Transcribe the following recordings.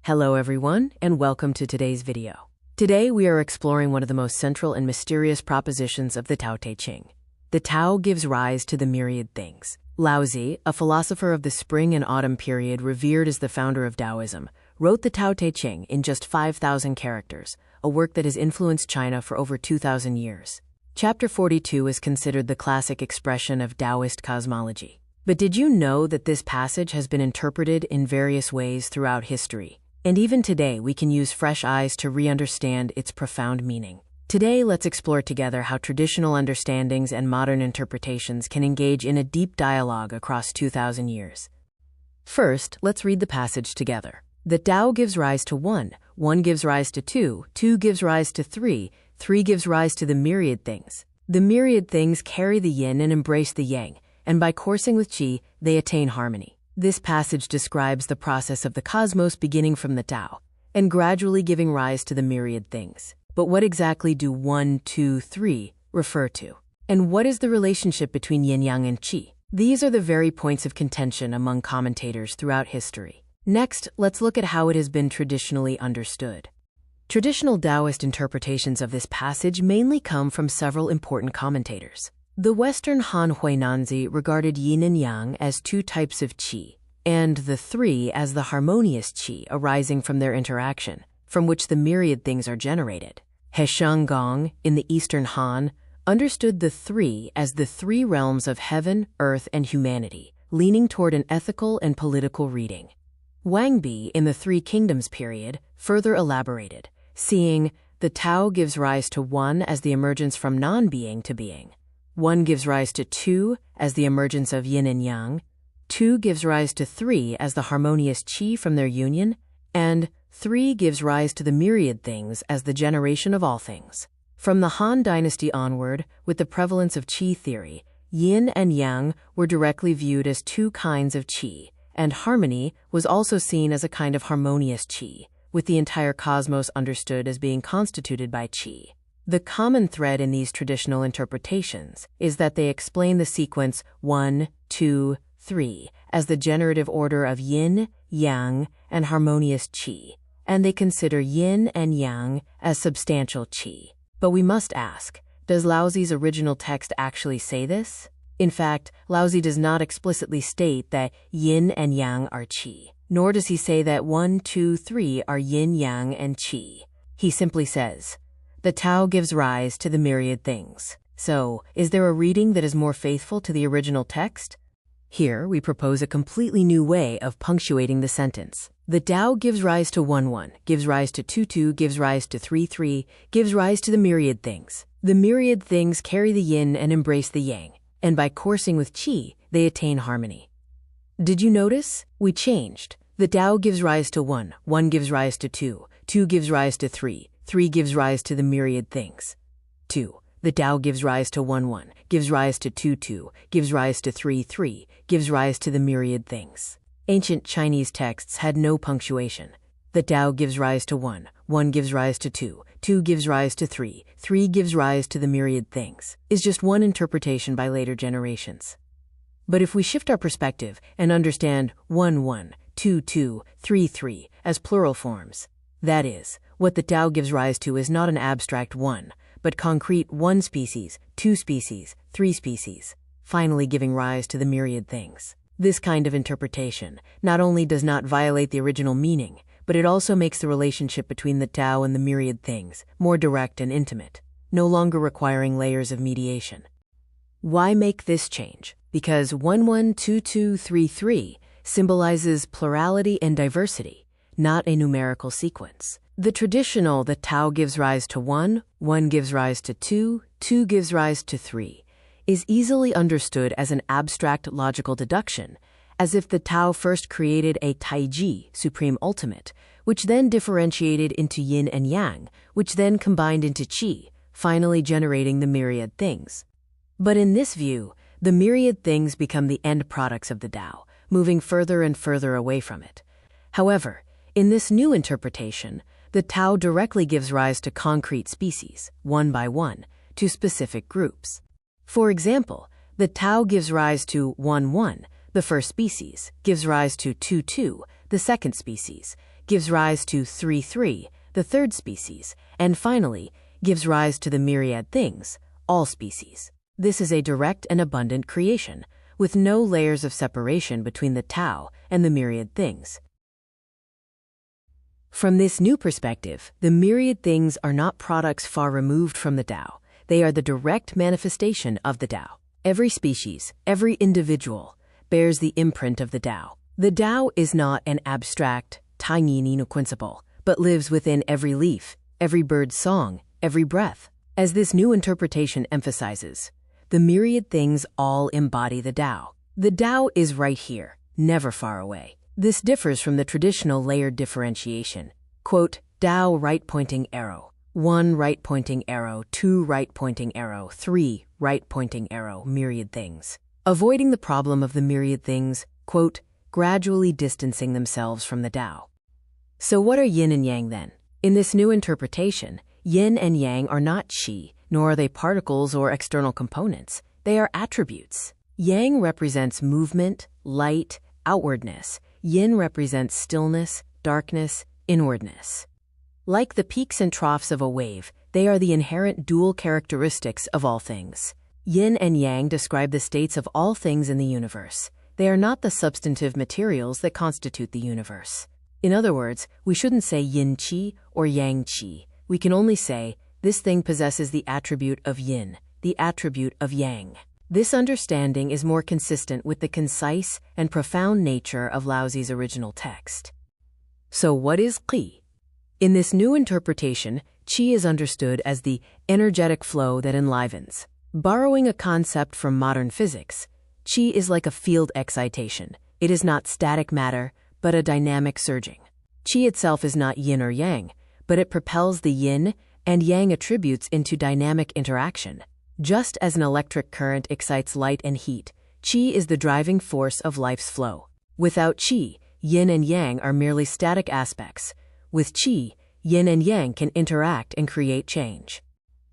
Hello everyone, and welcome to today's video. Today we are exploring one of the most central and mysterious propositions of the Dao De Jing. The Tao gives rise to the myriad things. Laozi, a philosopher of the spring and autumn period revered as the founder of Taoism, wrote the Dao De Jing in just 5,000 characters, a work that has influenced China for over 2,000 years. Chapter 42 is considered the classic expression of Daoist cosmology. But did you know that this passage has been interpreted in various ways throughout history? And even today, we can use fresh eyes to re-understand its profound meaning. Today, let's explore together how traditional understandings and modern interpretations can engage in a deep dialogue across 2,000 years. First, let's read the passage together. The Tao gives rise to one, one gives rise to two gives rise to three gives rise to the myriad things. The myriad things carry the yin and embrace the yang, and by coursing with qi, they attain harmony. This passage describes the process of the cosmos beginning from the Tao and gradually giving rise to the myriad things. But what exactly do 1, 2, 3 refer to? And what is the relationship between yin-yang and qi? These are the very points of contention among commentators throughout history. Next, let's look at how it has been traditionally understood. Traditional Daoist interpretations of this passage mainly come from several important commentators. The Western Han Huinanzi regarded yin and yang as two types of qi, and the three as the harmonious qi arising from their interaction, from which the myriad things are generated. He Gong, in the Eastern Han, understood the three as the three realms of heaven, earth, and humanity, leaning toward an ethical and political reading. Wang Bi, in the Three Kingdoms period, further elaborated, seeing the Tao gives rise to one as the emergence from non-being to being. One gives rise to two as the emergence of yin and yang, two gives rise to three as the harmonious qi from their union, and three gives rise to the myriad things as the generation of all things. From the Han Dynasty onward, with the prevalence of qi theory, yin and yang were directly viewed as two kinds of qi, and harmony was also seen as a kind of harmonious qi, with the entire cosmos understood as being constituted by qi. The common thread in these traditional interpretations is that they explain the sequence 1, 2, 3 as the generative order of yin, yang, and harmonious qi, and they consider yin and yang as substantial qi. But we must ask, does Laozi's original text actually say this? In fact, Laozi does not explicitly state that yin and yang are qi, nor does he say that 1, 2, 3 are yin, yang, and qi. He simply says, the Tao gives rise to the myriad things. So, is there a reading that is more faithful to the original text? Here, we propose a completely new way of punctuating the sentence. The Tao gives rise to 1, 1, gives rise to 2, 2, gives rise to 3, 3, gives rise to the myriad things. The myriad things carry the yin and embrace the yang, and by coursing with qi, they attain harmony. Did you notice? We changed. The Tao gives rise to 1, 1 gives rise to 2, 2 gives rise to 3 gives rise to the myriad things. 2. The Tao gives rise to 1, 1, gives rise to 2, 2, gives rise to 3, 3, gives rise to the myriad things. Ancient Chinese texts had no punctuation. The Tao gives rise to 1, 1 gives rise to 2, 2 gives rise to 3, 3 gives rise to the myriad things, is just one interpretation by later generations. But if we shift our perspective and understand 1, 1, 2, 2, 3, 3 as plural forms, that is, what the Tao gives rise to is not an abstract one, but concrete one species, two species, three species, finally giving rise to the myriad things. This kind of interpretation not only does not violate the original meaning, but it also makes the relationship between the Tao and the myriad things more direct and intimate, no longer requiring layers of mediation. Why make this change? Because 1, 1, 2, 2, 3, 3 symbolizes plurality and diversity, not a numerical sequence. The traditional the Tao gives rise to 1, 1 gives rise to 2, 2 gives rise to 3, is easily understood as an abstract logical deduction, as if the Tao first created a Taiji, supreme ultimate, which then differentiated into yin and yang, which then combined into qi, finally generating the myriad things. But in this view, the myriad things become the end products of the Tao, moving further and further away from it. However, in this new interpretation, the Tao directly gives rise to concrete species, one by one, to specific groups. For example, the Tao gives rise to 1, 1, the first species, gives rise to 2, 2, the second species, gives rise to 3, the third species, and finally, gives rise to the myriad things, all species. This is a direct and abundant creation, with no layers of separation between the Tao and the myriad things. From this new perspective, the myriad things are not products far removed from the Tao. They are the direct manifestation of the Tao. Every species, every individual, bears the imprint of the Tao. The Tao is not an abstract, tiny principle, but lives within every leaf, every bird's song, every breath. As this new interpretation emphasizes, the myriad things all embody the Tao. The Tao is right here, never far away. This differs from the traditional layered differentiation. Quote, Tao right-pointing arrow, 1 right-pointing arrow, 2 right-pointing arrow, 3 right-pointing arrow, myriad things. Avoiding the problem of the myriad things, quote, gradually distancing themselves from the Tao. So what are yin and yang then? In this new interpretation, yin and yang are not qi, nor are they particles or external components. They are attributes. Yang represents movement, light, outwardness. Yin represents stillness, darkness, inwardness. Like the peaks and troughs of a wave, they are the inherent dual characteristics of all things. Yin and yang describe the states of all things in the universe. They are not the substantive materials that constitute the universe. In other words, we shouldn't say yin qi or yang qi. We can only say, this thing possesses the attribute of yin, the attribute of yang. This understanding is more consistent with the concise and profound nature of Laozi's original text. So what is qi? In this new interpretation, qi is understood as the energetic flow that enlivens. Borrowing a concept from modern physics, qi is like a field excitation. It is not static matter, but a dynamic surging. Qi itself is not yin or yang, but it propels the yin and yang attributes into dynamic interaction. Just as an electric current excites light and heat, qi is the driving force of life's flow. Without qi, yin and yang are merely static aspects. With qi, yin and yang can interact and create change.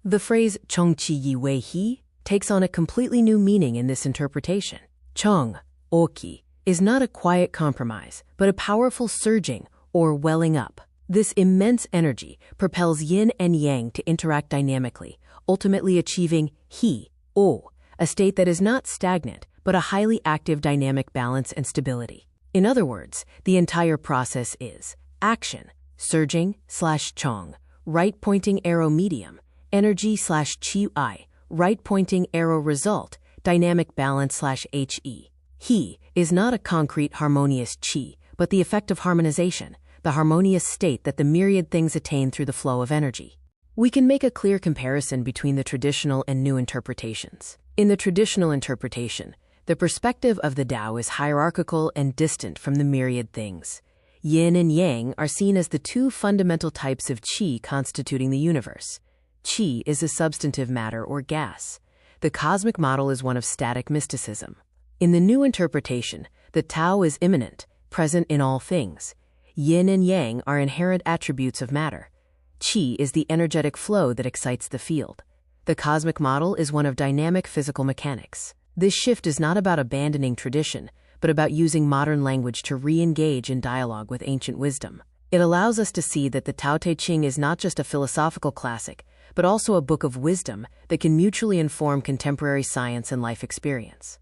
The phrase chong qi yi wei he takes on a completely new meaning in this interpretation. Chong, oki, is not a quiet compromise, but a powerful surging or welling up. This immense energy propels yin and yang to interact dynamically, ultimately achieving he, o, a state that is not stagnant, but a highly active dynamic balance and stability. In other words, the entire process is action, surging / chong, right-pointing arrow medium, energy / qi, right-pointing arrow result, dynamic balance / he. He is not a concrete harmonious qi, but the effect of harmonization, the harmonious state that the myriad things attain through the flow of energy. We can make a clear comparison between the traditional and new interpretations. In the traditional interpretation, the perspective of the Tao is hierarchical and distant from the myriad things. Yin and yang are seen as the two fundamental types of qi constituting the universe. Qi is a substantive matter or gas. The cosmic model is one of static mysticism. In the new interpretation, the Tao is immanent, present in all things. Yin and yang are inherent attributes of matter. Qi is the energetic flow that excites the field. The cosmic model is one of dynamic physical mechanics. This shift is not about abandoning tradition, but about using modern language to re-engage in dialogue with ancient wisdom. It allows us to see that the Dao De Jing is not just a philosophical classic, but also a book of wisdom that can mutually inform contemporary science and life experience.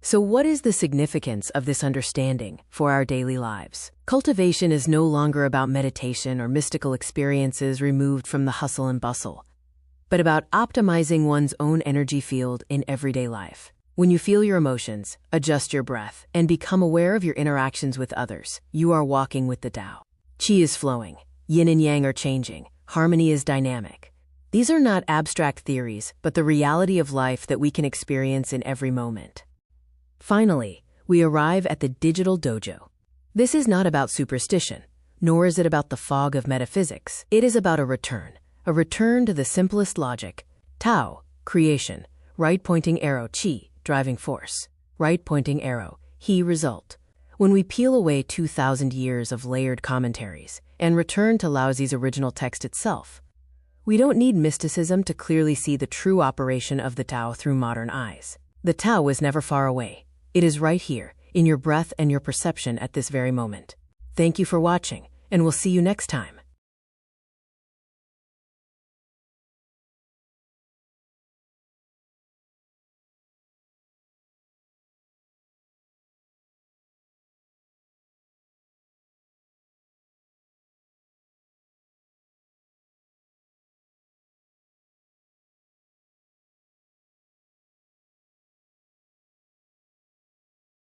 So what is the significance of this understanding for our daily lives? Cultivation is no longer about meditation or mystical experiences removed from the hustle and bustle, but about optimizing one's own energy field in everyday life. When you feel your emotions, adjust your breath, and become aware of your interactions with others, you are walking with the Tao. Qi is flowing, yin and yang are changing, harmony is dynamic. These are not abstract theories, but the reality of life that we can experience in every moment. Finally, we arrive at the digital dojo. This is not about superstition, nor is it about the fog of metaphysics. It is about a return to the simplest logic. Tao, creation, right-pointing arrow, qi, driving force, right-pointing arrow, he, result. When we peel away 2,000 years of layered commentaries and return to Laozi's original text itself, we don't need mysticism to clearly see the true operation of the Tao through modern eyes. The Tao was never far away. It is right here, in your breath and your perception at this very moment. Thank you for watching. and we'll see you next time.